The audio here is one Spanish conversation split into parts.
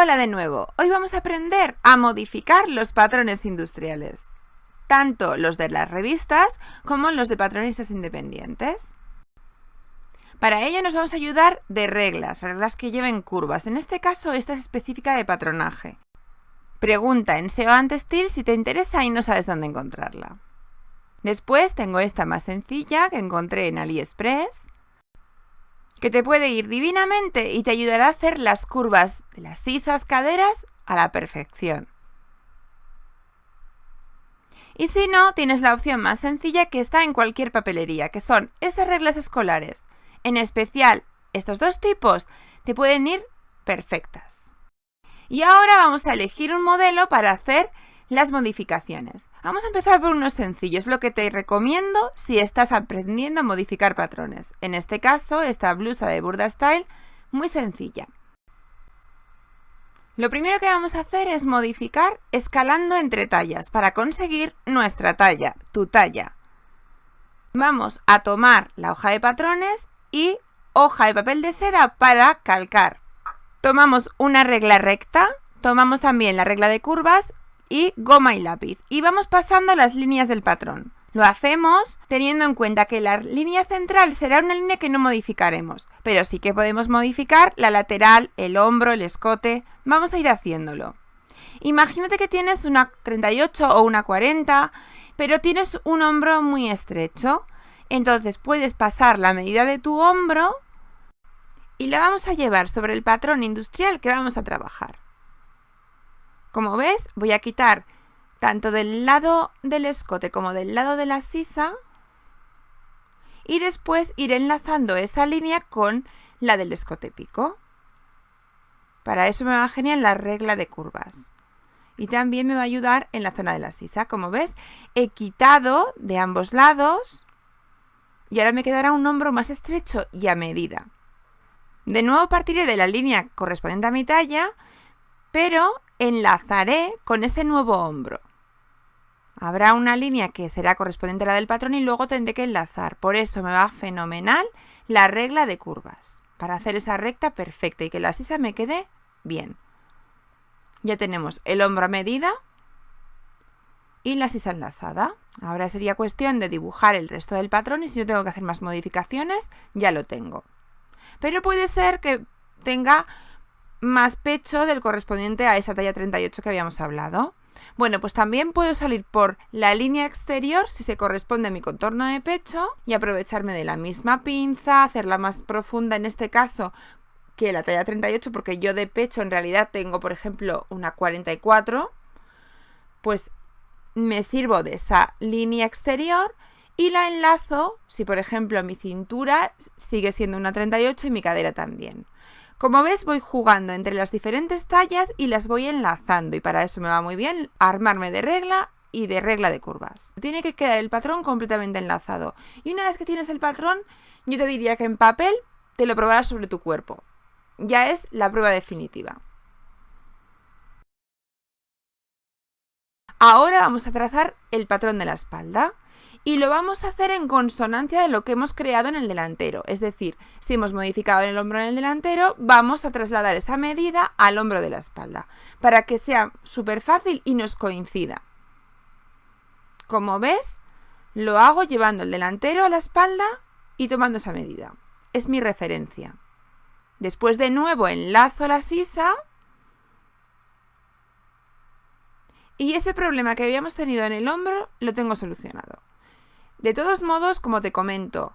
Hola de nuevo, hoy vamos a aprender a modificar los patrones industriales, tanto los de las revistas como los de patronistas independientes. Para ello nos vamos a ayudar de reglas que lleven curvas, en este caso esta es específica de patronaje. Pregunta en SEO and Textile si te interesa y no sabes dónde encontrarla. Después tengo esta más sencilla que encontré en AliExpress, que te puede ir divinamente y te ayudará a hacer las curvas de las sisas caderas a la perfección. Y si no, tienes la opción más sencilla que está en cualquier papelería, que son estas reglas escolares. En especial, estos dos tipos te pueden ir perfectas. Y ahora vamos a elegir un modelo para hacer las modificaciones. Vamos a empezar por unos sencillos, lo que te recomiendo si estás aprendiendo a modificar patrones. En este caso, esta blusa de Burda Style, muy sencilla. Lo primero que vamos a hacer es modificar escalando entre tallas para conseguir nuestra talla, tu talla. Vamos a tomar la hoja de patrones y hoja de papel de seda para calcar. Tomamos una regla recta, tomamos también la regla de curvas y goma y lápiz y vamos pasando las líneas del patrón. Lo hacemos teniendo en cuenta que la línea central será una línea que no modificaremos, pero sí que podemos modificar la lateral, el hombro, el escote. Vamos a ir haciéndolo. Imagínate que tienes una 38 o una 40, pero tienes un hombro muy estrecho. Entonces puedes pasar la medida de tu hombro y la vamos a llevar sobre el patrón industrial que vamos a trabajar. Como ves, voy a quitar tanto del lado del escote como del lado de la sisa y después ir enlazando esa línea con la del escote pico. Para eso me va genial la regla de curvas. Y también me va a ayudar en la zona de la sisa. Como ves, he quitado de ambos lados y ahora me quedará un hombro más estrecho y a medida. De nuevo partiré de la línea correspondiente a mi talla, pero enlazaré con ese nuevo hombro. Habrá una línea que será correspondiente a la del patrón y luego tendré que enlazar. Por eso me va fenomenal la regla de curvas, para hacer esa recta perfecta y que la sisa me quede bien. Ya tenemos el hombro a medida y la sisa enlazada. Ahora sería cuestión de dibujar el resto del patrón y si yo tengo que hacer más modificaciones, ya lo tengo. Pero puede ser que tenga más pecho del correspondiente a esa talla 38 que habíamos hablado. Bueno, pues también puedo salir por la línea exterior si se corresponde a mi contorno de pecho y aprovecharme de la misma pinza, hacerla más profunda en este caso que la talla 38, porque yo de pecho en realidad tengo, por ejemplo, una 44, pues me sirvo de esa línea exterior y la enlazo si, por ejemplo, mi cintura sigue siendo una 38 y mi cadera también. Como ves, voy jugando entre las diferentes tallas y las voy enlazando y para eso me va muy bien armarme de regla y de regla de curvas. Tiene que quedar el patrón completamente enlazado. Y una vez que tienes el patrón, yo te diría que en papel te lo probarás sobre tu cuerpo. Ya es la prueba definitiva. Ahora vamos a trazar el patrón de la espalda. Y lo vamos a hacer en consonancia de lo que hemos creado en el delantero. Es decir, si hemos modificado el hombro en el delantero, vamos a trasladar esa medida al hombro de la espalda, para que sea súper fácil y nos coincida. Como ves, lo hago llevando el delantero a la espalda y tomando esa medida. Es mi referencia. Después de nuevo enlazo la sisa. Y ese problema que habíamos tenido en el hombro lo tengo solucionado. De todos modos, como te comento,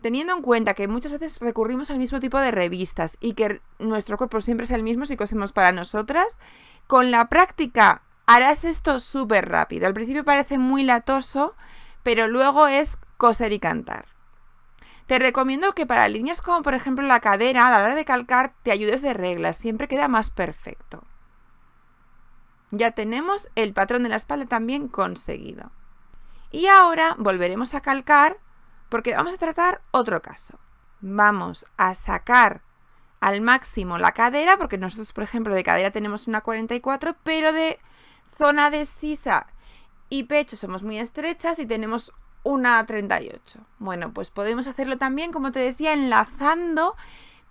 teniendo en cuenta que muchas veces recurrimos al mismo tipo de revistas y que nuestro cuerpo siempre es el mismo si cosemos para nosotras, con la práctica harás esto súper rápido. Al principio parece muy latoso, pero luego es coser y cantar. Te recomiendo que para líneas como por ejemplo la cadera, a la hora de calcar, te ayudes de reglas, siempre queda más perfecto. Ya tenemos el patrón de la espalda también conseguido. Y ahora volveremos a calcar porque vamos a tratar otro caso. Vamos a sacar al máximo la cadera, porque nosotros, por ejemplo, de cadera tenemos una 44, pero de zona de sisa y pecho somos muy estrechas y tenemos una 38. Bueno, pues podemos hacerlo también, como te decía, enlazando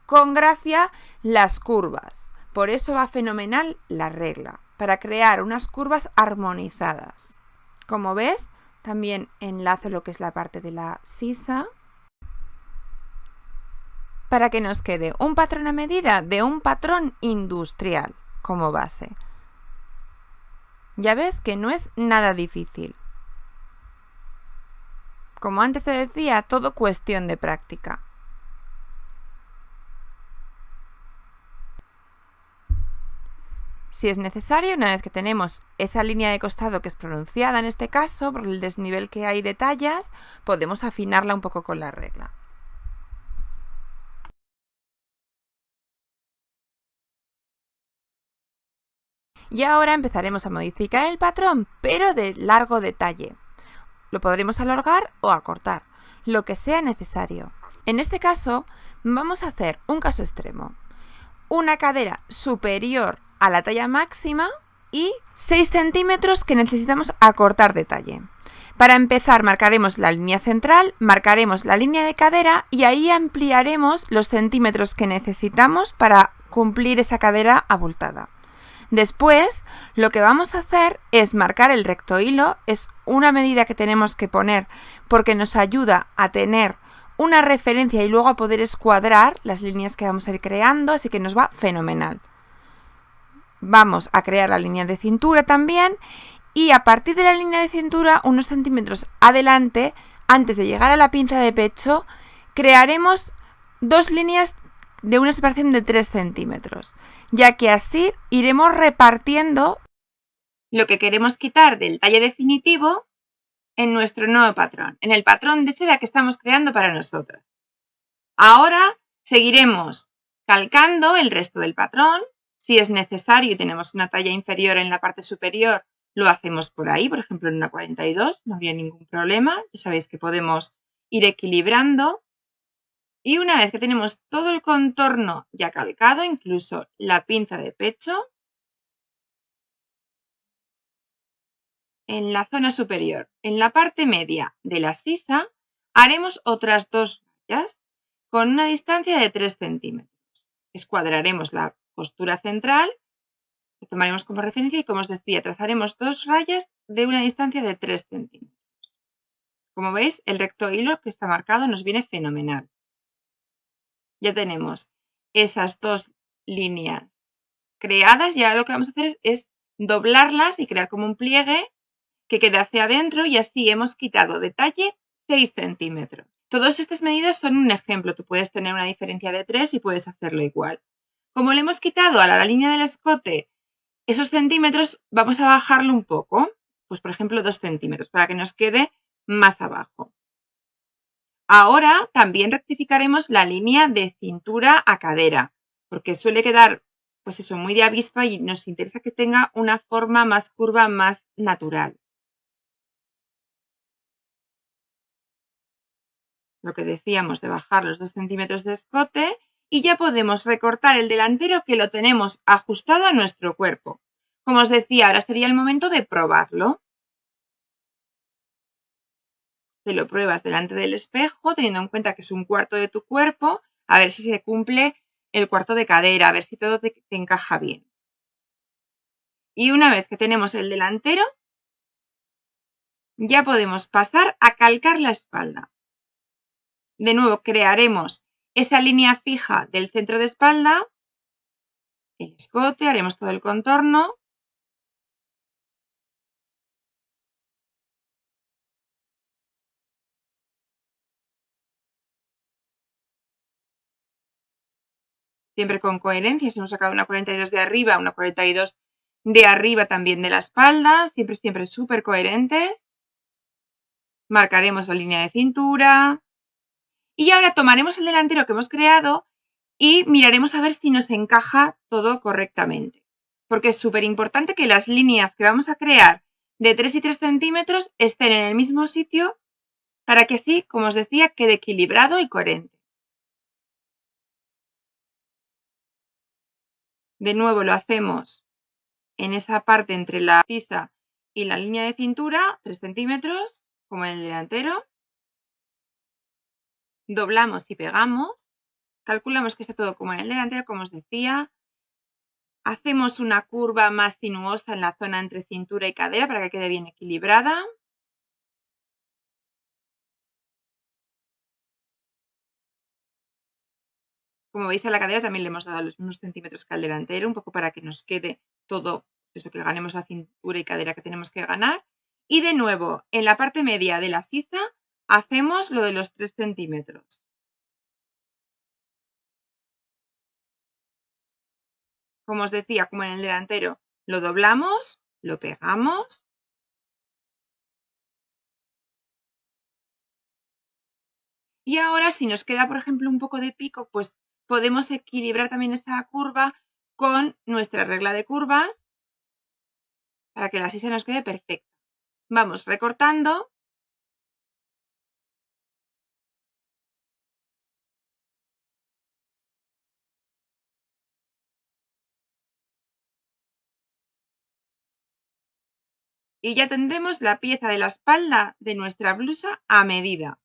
con gracia las curvas. Por eso va fenomenal la regla, para crear unas curvas armonizadas. Como ves, también enlazo lo que es la parte de la sisa para que nos quede un patrón a medida de un patrón industrial como base. Ya ves que no es nada difícil. Como antes te decía, todo cuestión de práctica. Si es necesario, una vez que tenemos esa línea de costado que es pronunciada en este caso, por el desnivel que hay de tallas, podemos afinarla un poco con la regla. Y ahora empezaremos a modificar el patrón, pero de largo detalle. Lo podremos alargar o acortar, lo que sea necesario. En este caso, vamos a hacer un caso extremo. Una cadera superior a la talla máxima y 6 centímetros que necesitamos acortar detalle. Para empezar, marcaremos la línea central, marcaremos la línea de cadera y ahí ampliaremos los centímetros que necesitamos para cumplir esa cadera abultada. Después, lo que vamos a hacer es marcar el recto hilo. Es una medida que tenemos que poner porque nos ayuda a tener una referencia y luego a poder escuadrar las líneas que vamos a ir creando, así que nos va fenomenal. Vamos a crear la línea de cintura también y a partir de la línea de cintura, unos centímetros adelante, antes de llegar a la pinza de pecho, crearemos dos líneas de una separación de 3 centímetros, ya que así iremos repartiendo lo que queremos quitar del talle definitivo en nuestro nuevo patrón, en el patrón de seda que estamos creando para nosotras. Ahora seguiremos calcando el resto del patrón. Si es necesario y tenemos una talla inferior en la parte superior, lo hacemos por ahí, por ejemplo en una 42, no habría ningún problema. Ya sabéis que podemos ir equilibrando. Y una vez que tenemos todo el contorno ya calcado, incluso la pinza de pecho, en la zona superior, en la parte media de la sisa, haremos otras 2 rayas con una distancia de 3 centímetros. Escuadraremos la costura central, lo tomaremos como referencia y, como os decía, trazaremos 2 rayas de una distancia de 3 centímetros. Como veis, el recto hilo que está marcado nos viene fenomenal. Ya tenemos esas 2 líneas creadas y ahora lo que vamos a hacer es doblarlas y crear como un pliegue que quede hacia adentro y así hemos quitado detalle 6 centímetros. Todas estas medidas son un ejemplo. Tú puedes tener una diferencia de 3 y puedes hacerlo igual. Como le hemos quitado a la línea del escote esos centímetros, vamos a bajarlo un poco. Pues por ejemplo 2 centímetros para que nos quede más abajo. Ahora también rectificaremos la línea de cintura a cadera, porque suele quedar pues eso, muy de avispa y nos interesa que tenga una forma más curva, más natural. Lo que decíamos de bajar los 2 centímetros de escote y ya podemos recortar el delantero que lo tenemos ajustado a nuestro cuerpo. Como os decía, ahora sería el momento de probarlo. Te lo pruebas delante del espejo, teniendo en cuenta que es un cuarto de tu cuerpo, a ver si se cumple el cuarto de cadera, a ver si todo te encaja bien. Y una vez que tenemos el delantero, ya podemos pasar a calcar la espalda. De nuevo, crearemos esa línea fija del centro de espalda, el escote, haremos todo el contorno. Siempre con coherencia, si hemos sacado una 42 de arriba, una 42 de arriba también de la espalda, siempre súper coherentes. Marcaremos la línea de cintura y ahora tomaremos el delantero que hemos creado y miraremos a ver si nos encaja todo correctamente, porque es súper importante que las líneas que vamos a crear de 3 y 3 centímetros estén en el mismo sitio para que así, como os decía, quede equilibrado y coherente. De nuevo lo hacemos en esa parte entre la sisa y la línea de cintura, 3 centímetros, como en el delantero. Doblamos y pegamos. Calculamos que está todo como en el delantero, como os decía. Hacemos una curva más sinuosa en la zona entre cintura y cadera para que quede bien equilibrada. Como veis, a la cadera también le hemos dado los mismos centímetros que al delantero, un poco para que nos quede todo, eso, que ganemos la cintura y cadera que tenemos que ganar. Y de nuevo, en la parte media de la sisa, hacemos lo de los 3 centímetros. Como os decía, como en el delantero, lo doblamos, lo pegamos. Y ahora, si nos queda, por ejemplo, un poco de pico, pues podemos equilibrar también esa curva con nuestra regla de curvas para que la sisa nos quede perfecta. Vamos recortando. Y ya tendremos la pieza de la espalda de nuestra blusa a medida.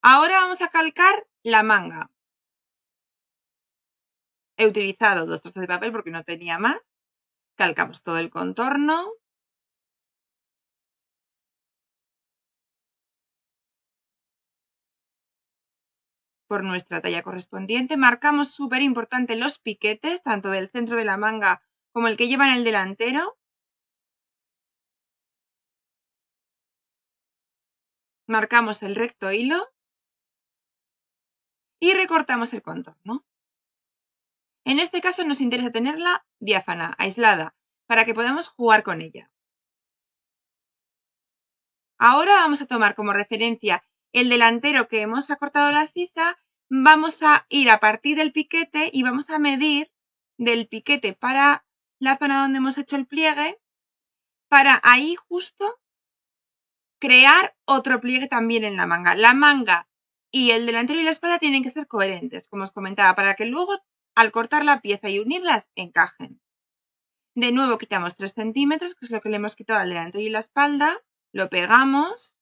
Ahora vamos a calcar la manga. He utilizado 2 trozos de papel porque no tenía más. Calcamos todo el contorno. Por nuestra talla correspondiente. Marcamos, súper importante, los piquetes, tanto del centro de la manga como el que lleva en el delantero. Marcamos el recto hilo y recortamos el contorno. En este caso nos interesa tenerla diáfana, aislada, para que podamos jugar con ella. Ahora vamos a tomar como referencia el delantero que hemos acortado la sisa, vamos a ir a partir del piquete y vamos a medir del piquete para la zona donde hemos hecho el pliegue, para ahí justo crear otro pliegue también en la manga. La manga y el delantero y la espalda tienen que ser coherentes, como os comentaba, para que luego al cortar la pieza y unirlas encajen. De nuevo quitamos 3 centímetros, que es lo que le hemos quitado al delantero y la espalda, lo pegamos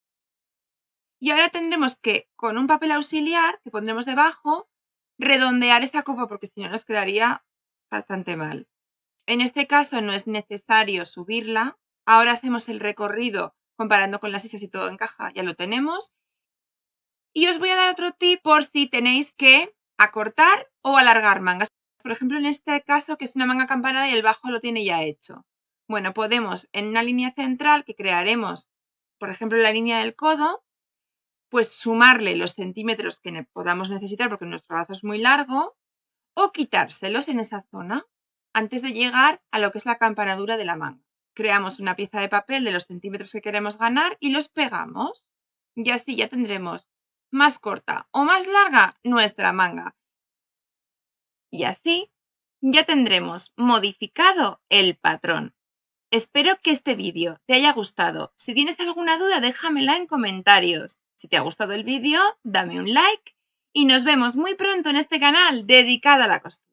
y ahora tendremos que, con un papel auxiliar que pondremos debajo, redondear esa copa porque si no nos quedaría bastante mal. En este caso no es necesario subirla. Ahora hacemos el recorrido comparando con las sisas si todo encaja, ya lo tenemos. Y os voy a dar otro tip por si tenéis que acortar o alargar mangas. Por ejemplo, en este caso, que es una manga acampanada y el bajo lo tiene ya hecho. Bueno, podemos en una línea central que crearemos, por ejemplo, la línea del codo, pues sumarle los centímetros que podamos necesitar porque nuestro brazo es muy largo o quitárselos en esa zona antes de llegar a lo que es la acampanadura de la manga. Creamos una pieza de papel de los centímetros que queremos ganar y los pegamos. Y así ya tendremos más corta o más larga nuestra manga. Y así ya tendremos modificado el patrón. Espero que este vídeo te haya gustado. Si tienes alguna duda, déjamela en comentarios. Si te ha gustado el vídeo, dame un like y nos vemos muy pronto en este canal dedicado a la costura.